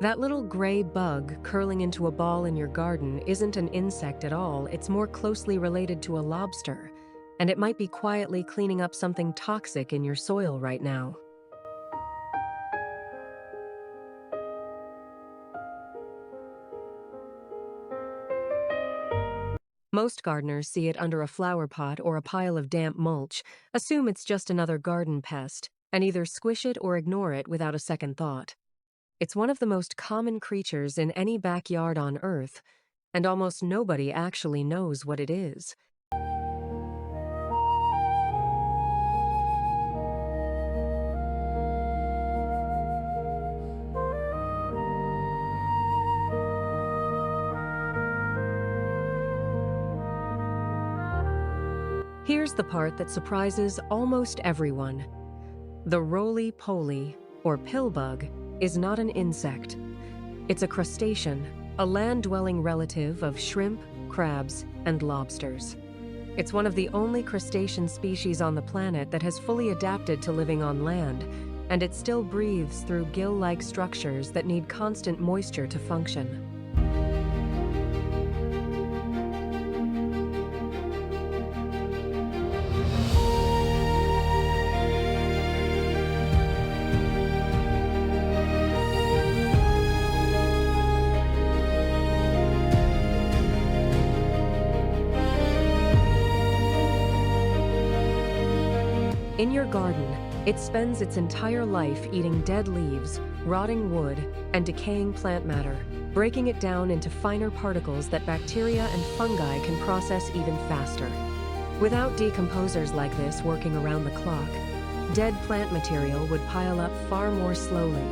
That little gray bug curling into a ball in your garden isn't an insect at all. It's more closely related to a lobster, and it might be quietly cleaning up something toxic in your soil right now. Most gardeners see it under a flower pot or a pile of damp mulch, assume it's just another garden pest, and either squish it or ignore it without a second thought. It's one of the most common creatures in any backyard on Earth, and almost nobody actually knows what it is. Here's the part that surprises almost everyone. The roly-poly, or pillbug, is not an insect. It's a crustacean, a land-dwelling relative of shrimp, crabs, and lobsters. It's one of the only crustacean species on the planet that has fully adapted to living on land, and it still breathes through gill-like structures that need constant moisture to function. In your garden, it spends its entire life eating dead leaves, rotting wood, and decaying plant matter, breaking it down into finer particles that bacteria and fungi can process even faster. Without decomposers like this working around the clock, dead plant material would pile up far more slowly,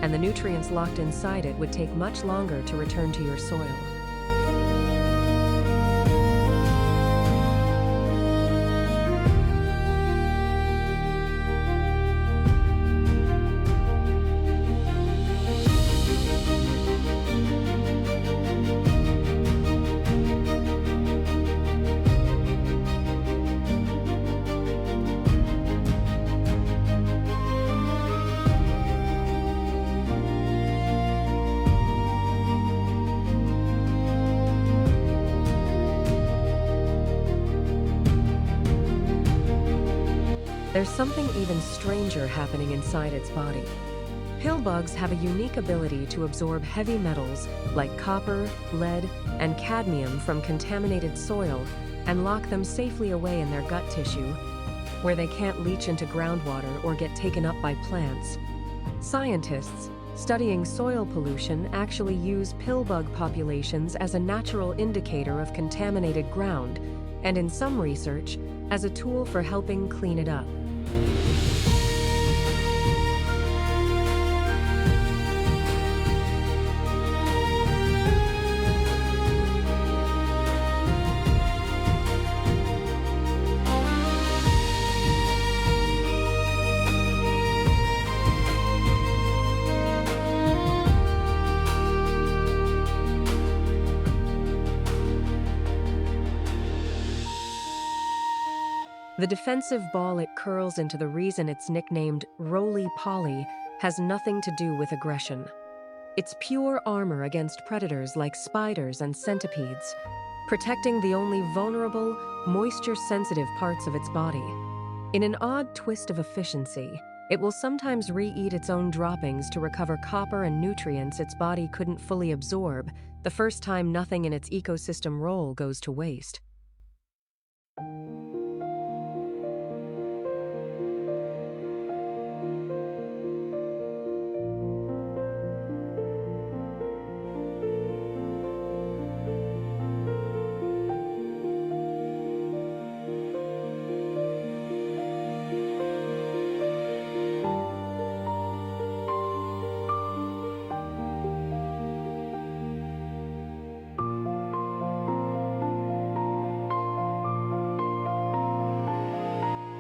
and the nutrients locked inside it would take much longer to return to your soil. There's something even stranger happening inside its body. Pillbugs have a unique ability to absorb heavy metals like copper, lead, and cadmium from contaminated soil and lock them safely away in their gut tissue, where they can't leach into groundwater or get taken up by plants. Scientists studying soil pollution actually use pillbug populations as a natural indicator of contaminated ground, and in some research, as a tool for helping clean it up. The defensive ball it curls into, the reason it's nicknamed Roly-Poly, has nothing to do with aggression. It's pure armor against predators like spiders and centipedes, protecting the only vulnerable, moisture-sensitive parts of its body. In an odd twist of efficiency, it will sometimes re-eat its own droppings to recover copper and nutrients its body couldn't fully absorb, the first time nothing in its ecosystem role goes to waste.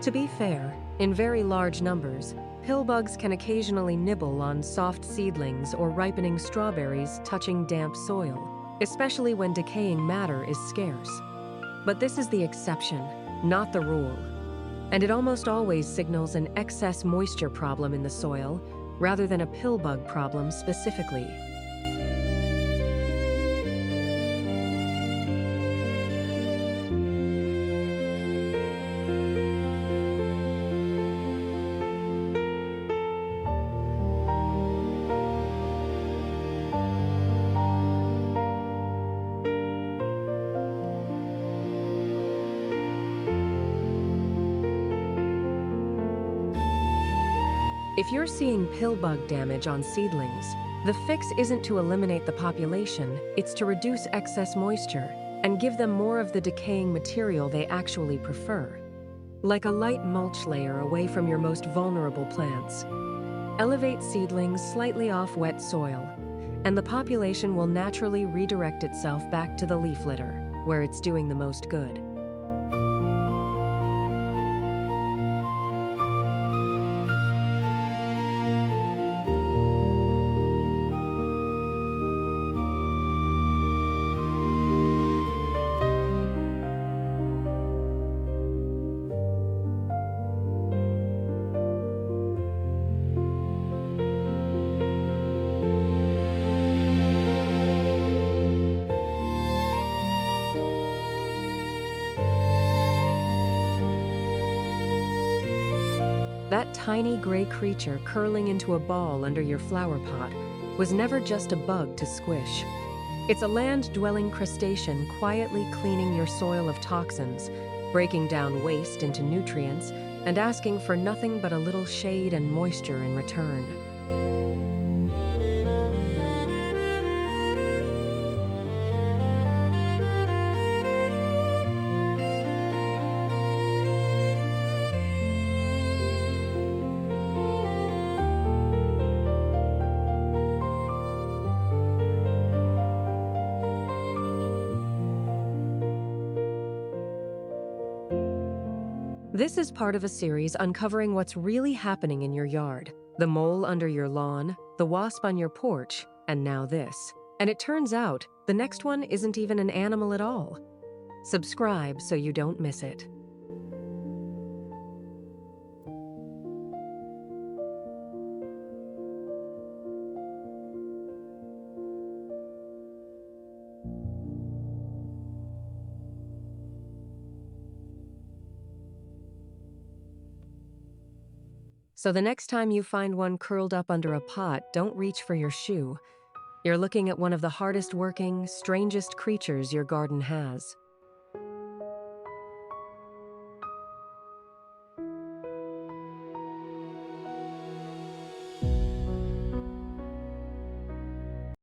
To be fair, in very large numbers, pillbugs can occasionally nibble on soft seedlings or ripening strawberries touching damp soil, especially when decaying matter is scarce. But this is the exception, not the rule. And it almost always signals an excess moisture problem in the soil, rather than a pill bug problem specifically. If you're seeing pill bug damage on seedlings, the fix isn't to eliminate the population, it's to reduce excess moisture and give them more of the decaying material they actually prefer, like a light mulch layer away from your most vulnerable plants. Elevate seedlings slightly off wet soil, and the population will naturally redirect itself back to the leaf litter, where it's doing the most good. That tiny gray creature curling into a ball under your flower pot was never just a bug to squish. It's a land-dwelling crustacean quietly cleaning your soil of toxins, breaking down waste into nutrients, and asking for nothing but a little shade and moisture in return. This is part of a series uncovering what's really happening in your yard. The mole under your lawn, the wasp on your porch, and now this. And it turns out, the next one isn't even an animal at all. Subscribe so you don't miss it. So the next time you find one curled up under a pot, don't reach for your shoe. You're looking at one of the hardest working, strangest creatures your garden has.